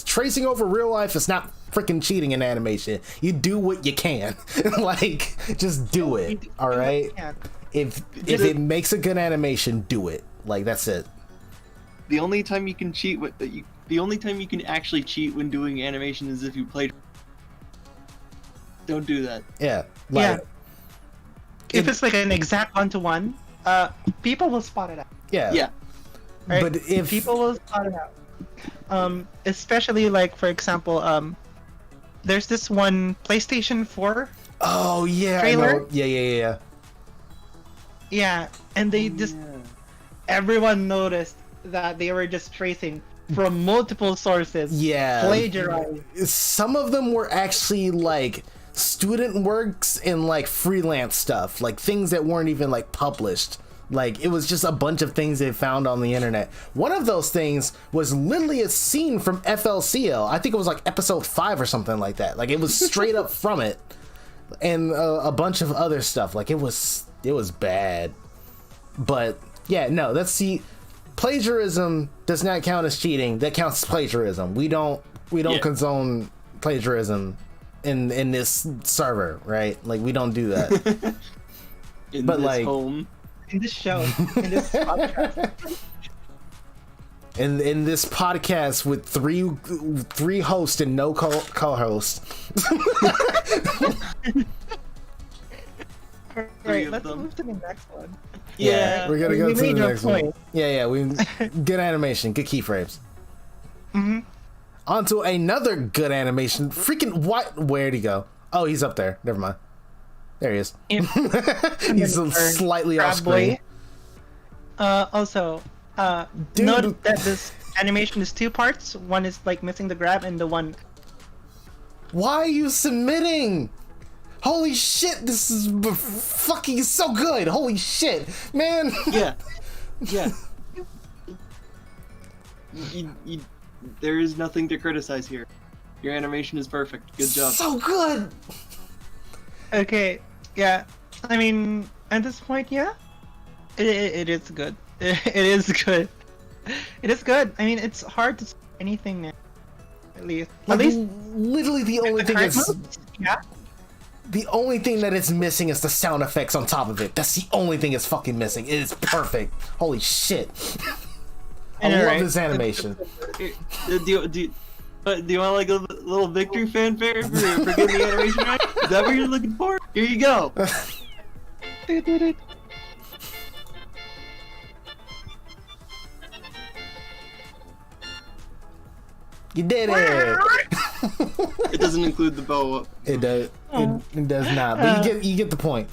tracing over real life. It's not freaking cheating in animation. You do what you can. Like, just do it. All right. If it makes a good animation, do it. Like, that's it. The only time you can cheat the only time you can actually cheat when doing animation is if you played. Don't do that. Yeah. Like, if it's like an exact 1-to-1, people will spot it out. Yeah. Yeah. Right? But if people will spot it out, especially like for example, there's this one PlayStation 4. Oh yeah. Trailer. Yeah. Yeah, and they everyone noticed that they were just tracing from multiple sources. Yeah. Plagiarized. Some of them were actually like student works and like freelance stuff, like things that weren't even like published. Like, it was just a bunch of things they found on the internet. One of those things was literally a scene from FLCL. I think it was like episode 5 or something like that. Like, it was straight up from it. And a bunch of other stuff. Like, it was bad. But yeah, no, plagiarism does not count as cheating. That counts as plagiarism. We don't condone plagiarism in this server, right? Like, we don't do that. In this home. In this show, in this podcast. In this podcast with three hosts and no co-host. Alright, let's move to the next one. Yeah, we're gonna go to the next point. one. Yeah, good animation, good keyframes. Mm-hmm. On to another good animation. Freaking what? Where'd he go? Oh, he's up there. Never mind. There he is. He's Or slightly Crab off screen. Also, Dude. note that this animation is 2 parts. One is like missing the grab, and the one. Why are you submitting? Holy shit, this is fucking so good. Holy shit, man. Yeah. There is nothing to criticize here. Your animation is perfect. Good job. So good. Okay, yeah. I mean, at this point, yeah, it is good. It is good. It is good. I mean, it's hard to say anything now. At least, Literally the only thing current is moves, yeah. the only thing that it's missing is the sound effects on top of it. That's the only thing it's fucking missing. It is perfect. Holy shit. I know, love right? this animation. Do you want like a little victory fanfare for getting the animation right? Is that what you're looking for? Here you go. You did it. It doesn't include the bow up. It does. It does not. But you get the point.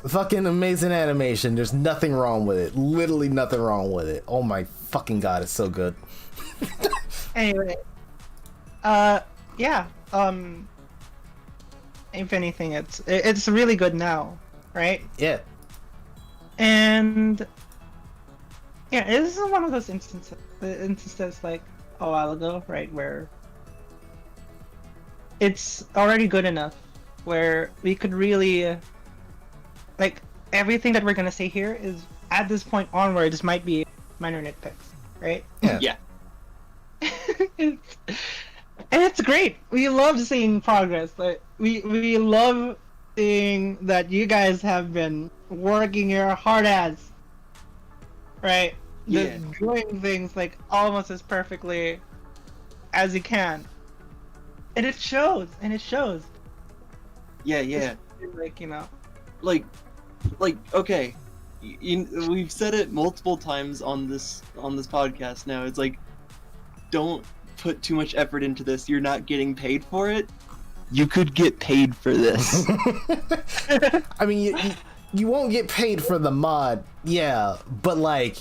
Fucking amazing animation. There's nothing wrong with it. Literally nothing wrong with it. Oh my fucking god, it's so good. Anyway, yeah. If anything, it's really good now, right? Yeah. And yeah, this is one of those instances like a while ago, right, where it's already good enough where we could really like everything that we're gonna say here is at this point onwards might be minor nitpicks, right? Yeah. And it's great. We love seeing progress. Like we love seeing that you guys have been working your hard ass, right? Yeah. Doing things like almost as perfectly as you can, and it shows. Yeah. It's like Like, okay. We've said it multiple times on this podcast now. It's like, don't put too much effort into this. You're not getting paid for it. You could get paid for this. I mean, you won't get paid for the mod, yeah, but like,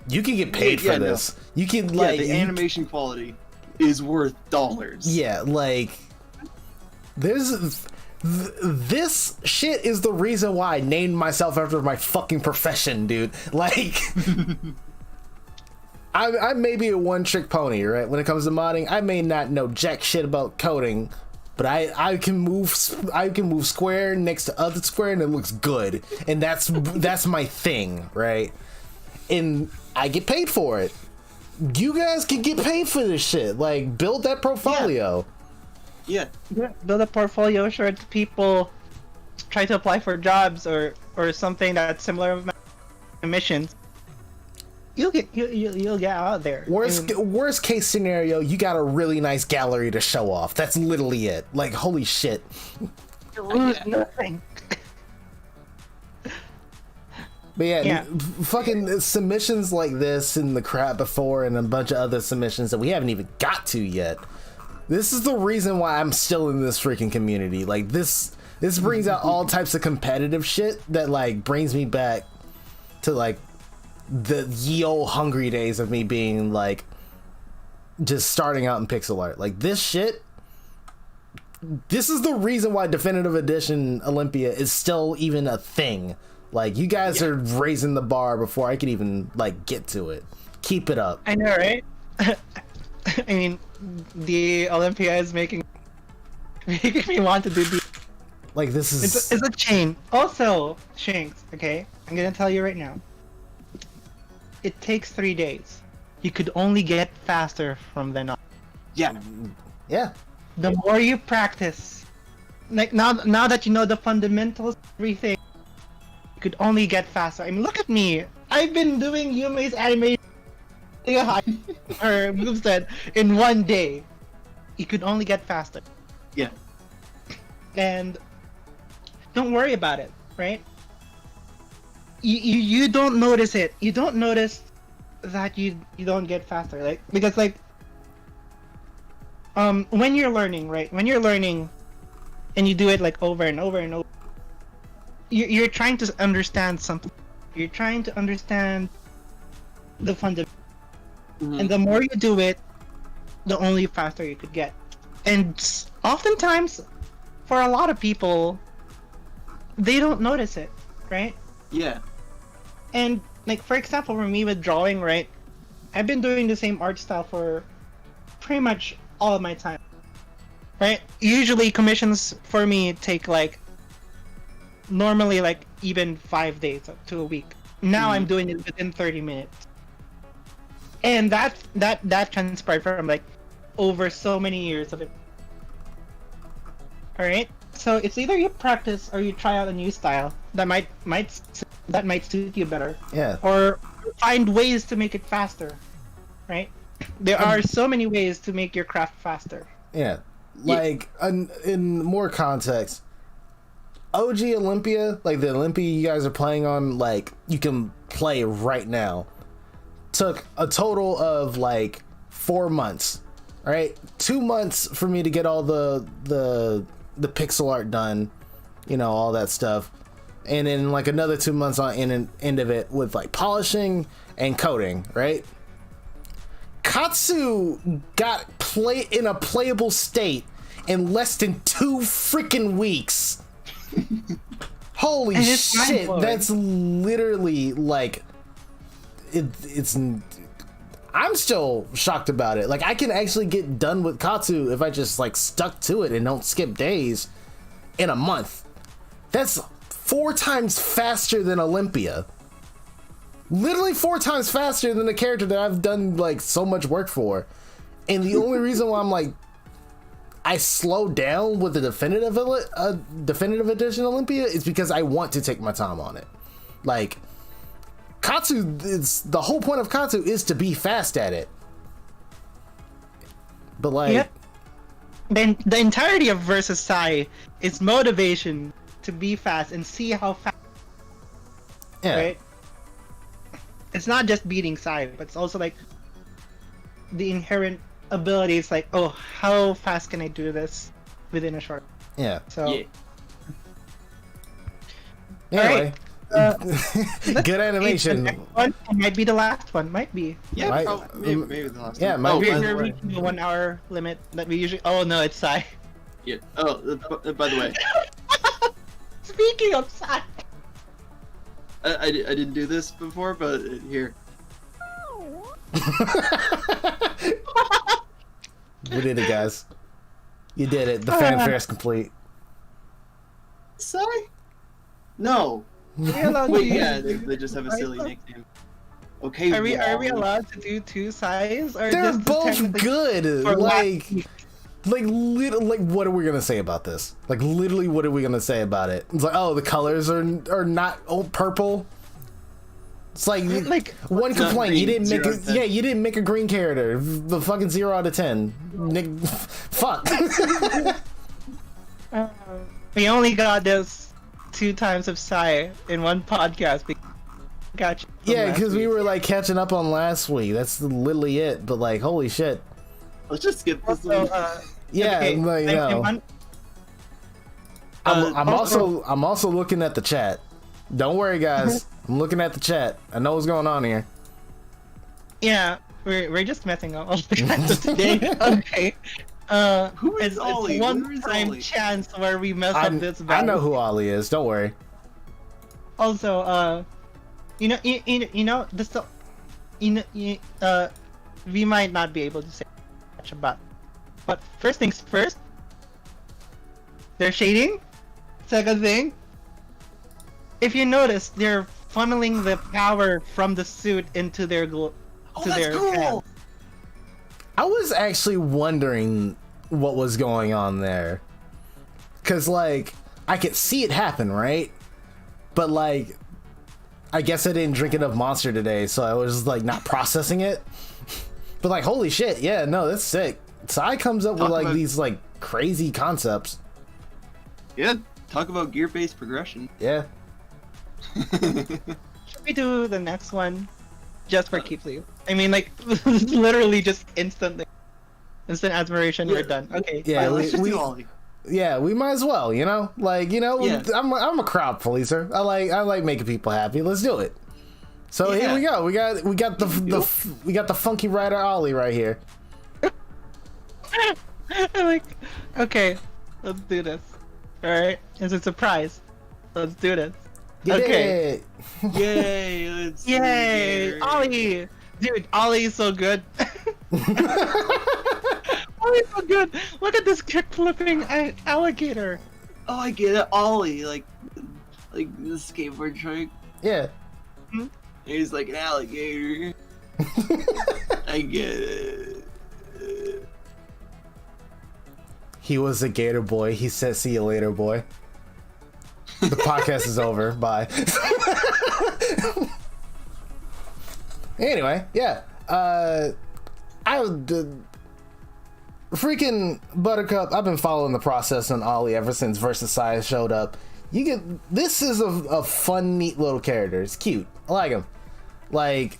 you can get paid for this. No. You can like the animation quality is worth dollars. Yeah, like this shit is the reason why I named myself after my fucking profession, dude. Like, I may be a one-trick pony, right? When it comes to modding, I may not know jack shit about coding, but I can move square next to other square and it looks good, and that's my thing, right? And I get paid for it. You guys can get paid for this shit. Like, build that portfolio. Yeah. Build a portfolio, show it to people, try to apply for jobs or something that's similar missions. You'll get out there. Worst case scenario, you got a really nice gallery to show off. That's literally it. Like, holy shit. You lose nothing. But yeah, fucking submissions like this and the crap before and a bunch of other submissions that we haven't even got to yet. This is the reason why I'm still in this freaking community. Like, this brings out all types of competitive shit that like brings me back to like the ye old hungry days of me being like just starting out in pixel art. Like, this shit, this is the reason why Definitive Edition Olympia is still even a thing. Like, you guys are raising the bar before I could even like get to it. Keep it up. I know, right? I mean, the Olympia is making me want to do the. Like, this is. It's a chain. Also, Shanks. Okay, I'm gonna tell you right now. It takes 3 days. You could only get faster from then on. Yeah. Yeah. The more you practice, like now that you know the fundamentals, everything, you could only get faster. I mean, look at me. I've been doing Yume's animation or moveset in 1 day. You could only get faster. Yeah. And don't worry about it, right? You don't notice it. You don't notice that you don't get faster, like, because like when you're learning, right? When you're learning, and you do it like over and over and over, you're trying to understand something. You're trying to understand the fundamental, and the more you do it, the only faster you could get. And oftentimes, for a lot of people, they don't notice it, right? Yeah. And like for example, for me with drawing, right? I've been doing the same art style for pretty much all of my time, right? Usually commissions for me take like normally like even 5 days to a week. Now I'm doing it within 30 minutes, and that transpired from like over so many years of it. All right, so it's either you practice or you try out a new style that might suit you better. Yeah. Or find ways to make it faster, right? There are so many ways to make your craft faster. Yeah. Like, in more context, OG Olympia, like the Olympia you guys are playing on, like, you can play right now, took a total of, like, 4 months, right? 2 months for me to get all the pixel art done, you know, all that stuff. And then, like, another 2 months on end of it with, like, polishing and coding, right? Katsu got in a playable state in less than 2 freaking weeks. Holy shit, that's literally like it's I'm still shocked about it. Like, I can actually get done with Katsu if I just like stuck to it and don't skip days in a month. That's 4 times faster than Olympia. Literally 4 times faster than the character that I've done like so much work for. And the only reason why I'm like I slowed down with the definitive edition Olympia is because I want to take my time on it. Like, Katsu, it's the whole point of Katsu is to be fast at it. But like, yep. Then the entirety of Versus Sai is motivation to be fast and see how fast. Yeah. Right. It's not just beating Sai, but it's also like the inherent abilities. Like, oh, how fast can I do this within a short? Yeah. So. Yeah. Anyway. Good animation. It might be the last one. Might be. Yeah, maybe the last one. Yeah, might be. We're reaching the 1 hour limit that we usually. Oh no, it's Sai. Yeah. Oh, by the way. Speaking of Sai. I didn't do this before, but here. We did it, guys. You did it. The fanfare is complete. Sai? No. Wait, yeah, they just have a silly nickname. Okay. Are we allowed to do 2 Sais? Or They're just both good. Like, what are we gonna say about this? Like, literally, what are we gonna say about it? It's like, oh, the colors are not purple. It's like one complaint. You didn't make you didn't make a green character. The fucking 0 out of 10. Nick, fuck. We only got this 2 times of Sai in one podcast. Gotcha. Yeah, because we were like catching up on last week. That's literally it. But like, holy shit. Let's just skip this one. Yeah, okay, like, you know. I'm also looking at the chat. Don't worry, guys. I'm looking at the chat. I know what's going on here. Yeah, we're just messing up all the time today. Okay. Who is Ollie? It's one-time chance where we mess up this battle. I know who Ollie is. Don't worry. Also, we might not be able to say much about. But first things first, they're shading. Second thing, if you notice, they're funneling the power from the suit into their hands. I was actually wondering what was going on there. Cause like, I could see it happen, right? But like, I guess I didn't drink enough Monster today, so I was like not processing it. But like, holy shit, yeah, no, that's sick. Sai comes up with like these like crazy concepts. Yeah, talk about gear-based progression. Yeah. Should we do the next one just for keeps you? I mean, like, literally just instantly. Instant admiration, we're done. Okay. Yeah, let's just do Ollie. Yeah, we might as well, you know? Like, you know, Yeah. I'm a crowd pleaser. I like making people happy. Let's do it. So here we go. We got the Funky Rider Ollie right here. I'm like, okay, let's do this. Alright, it's a surprise. Let's do this. Okay. Yay! Let's Yay! Ollie! Dude, Ollie is so good. Ollie's so good. Look at this kick flipping alligator. Oh, I get it, Ollie, like the skateboard trick. Yeah. He's like an alligator. I get it. He was a gator boy. He said, "See you later, boy." The podcast is over. Bye. Anyway, yeah. Freaking Buttercup. I've been following the process on Ollie ever since Versailles showed up. This is a fun, neat little character. It's cute. I like him. Like,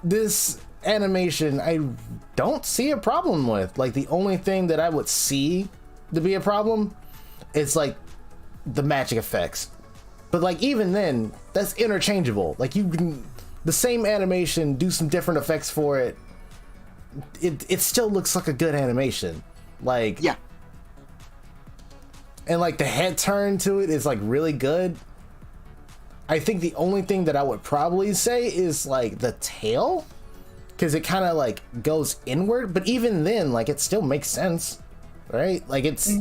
this animation, I don't see a problem with. Like, the only thing that I would see to be a problem is like the magic effects. But like, even then, that's interchangeable. Like, you can the same animation, do some different effects for it. It still looks like a good animation. Like, yeah. And like the head turn to it is like really good. I think the only thing that I would probably say is like the tail, because it kind of like goes inward, but even then, like, it still makes sense, right? Like, it's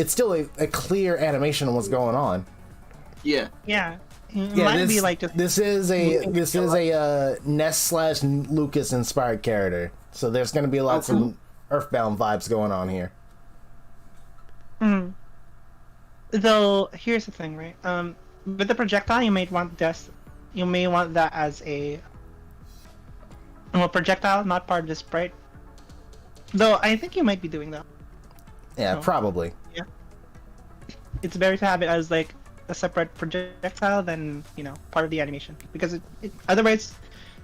still a clear animation of what's going on. Yeah. Yeah. Might be like just this is a Ness / Lucas inspired character, so there's going to be lots of Earthbound vibes going on here. Though here's the thing, right? With the projectile, you may want that as a projectile, not part of the sprite. Though I think you might be doing that. Yeah, No. probably. Yeah. It's better to have it as like a separate projectile than, part of the animation, because it otherwise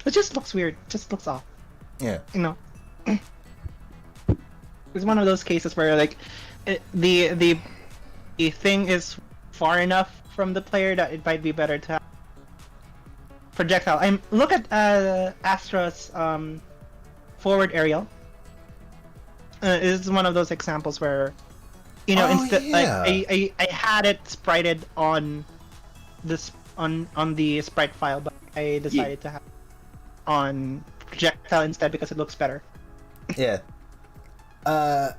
it just looks weird. It just looks off. Yeah. It's one of those cases where like the thing is far enough from the player that it might be better to have projectile. Look at Astra's forward aerial. This is one of those examples where instead like I had it sprited on this on the sprite file, but I decided to have it on projectile instead because it looks better. Yeah. The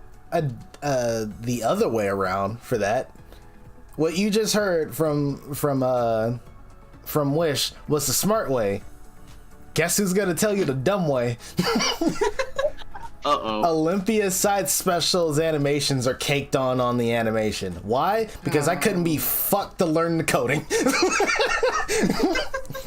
other way around for that, what you just heard from Wish was the smart way. Guess who's gonna tell you the dumb way? Olympia side specials animations are caked on the animation. Why? Because I couldn't be fucked to learn the coding.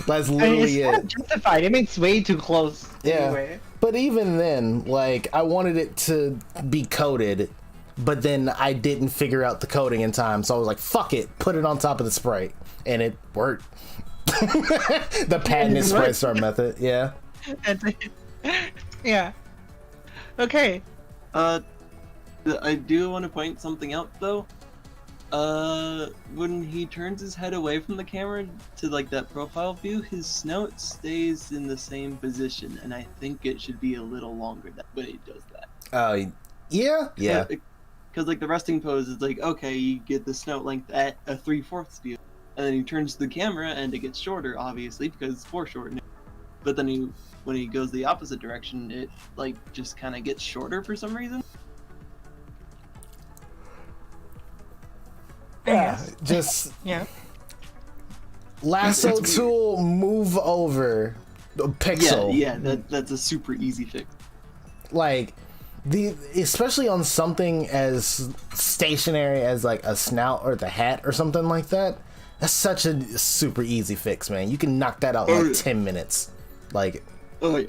That's literally it's not justified. It makes way too close. Yeah. Anyway. But even then, like, I wanted it to be coded, but then I didn't figure out the coding in time, so I was like, fuck it, put it on top of the sprite. And it worked. The patented sprite star method, yeah. Yeah. Okay. I do want to point something out, though. When he turns his head away from the camera to like that profile view, his snout stays in the same position, and I think it should be a little longer when he does that. Yeah. Because like the resting pose is like, okay, you get the snout length at a 3/4 view, and then he turns to the camera and it gets shorter, obviously, because it's foreshortening. But then when he goes the opposite direction, it like just kind of gets shorter for some reason. Yeah, just lasso tool, move over pixel. Yeah, that's a super easy fix. Like, especially on something as stationary as like a snout or the hat or something like that. That's such a super easy fix, man. You can knock that out in like 10 minutes. Like, oh yeah,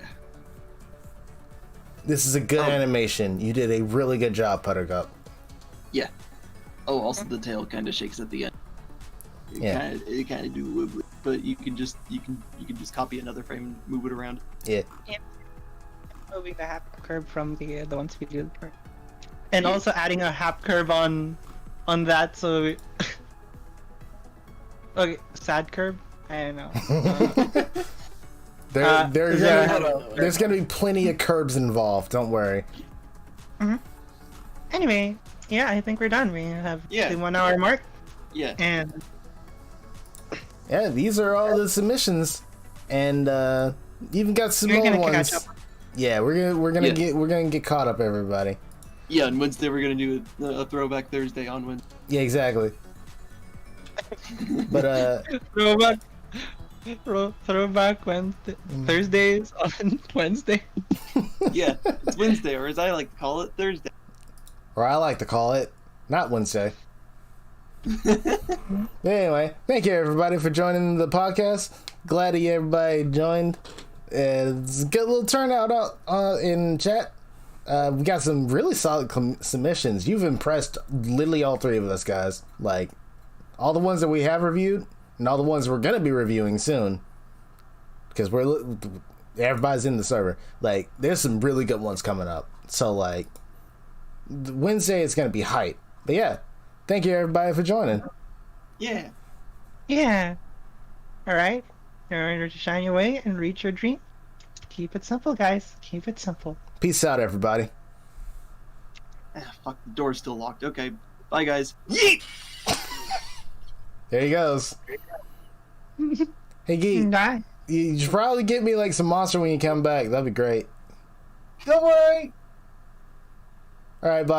this is a good animation. You did a really good job, Buttercup. Yeah. Oh, also the tail kind of shakes at the end. It kind of do wibbly, but you can just copy another frame and move it around. Yeah. removing the hap curve from the ones we did, and also adding a hap curve on that. So, okay, sad curve. I don't know. There's gonna be plenty of curbs involved. Don't worry. Anyway, yeah, I think we're done. We have the 1 hour mark. Yeah. And yeah, these are all the submissions, and even got some more ones. Yeah, we're gonna get caught up, everybody. Yeah, on Wednesday we're gonna do a throwback Thursday on Wednesday. Yeah, exactly. But throwback Wednesday, Thursdays on Wednesday. Yeah, it's Wednesday, or as I like to call it, Thursday. Or I like to call it, not Wednesday. Anyway, thank you everybody for joining the podcast. Glad that everybody joined. It's a good little turnout in chat. We got some really solid submissions. You've impressed literally all three of us, guys. Like, all the ones that we have reviewed, and all the ones we're gonna be reviewing soon. Because everybody's in the server. Like, there's some really good ones coming up. So, like, Wednesday is gonna be hype. But yeah, thank you everybody for joining. Yeah. Yeah. Alright. Remember to shine your way and reach your dream. Keep it simple, guys. Keep it simple. Peace out, everybody. Ah, fuck, the door's still locked. Okay, bye guys. Yeet! There he goes. Hey, Geek. Bye. You should probably get me like some monster when you come back. That'd be great. Don't worry! Alright, bye.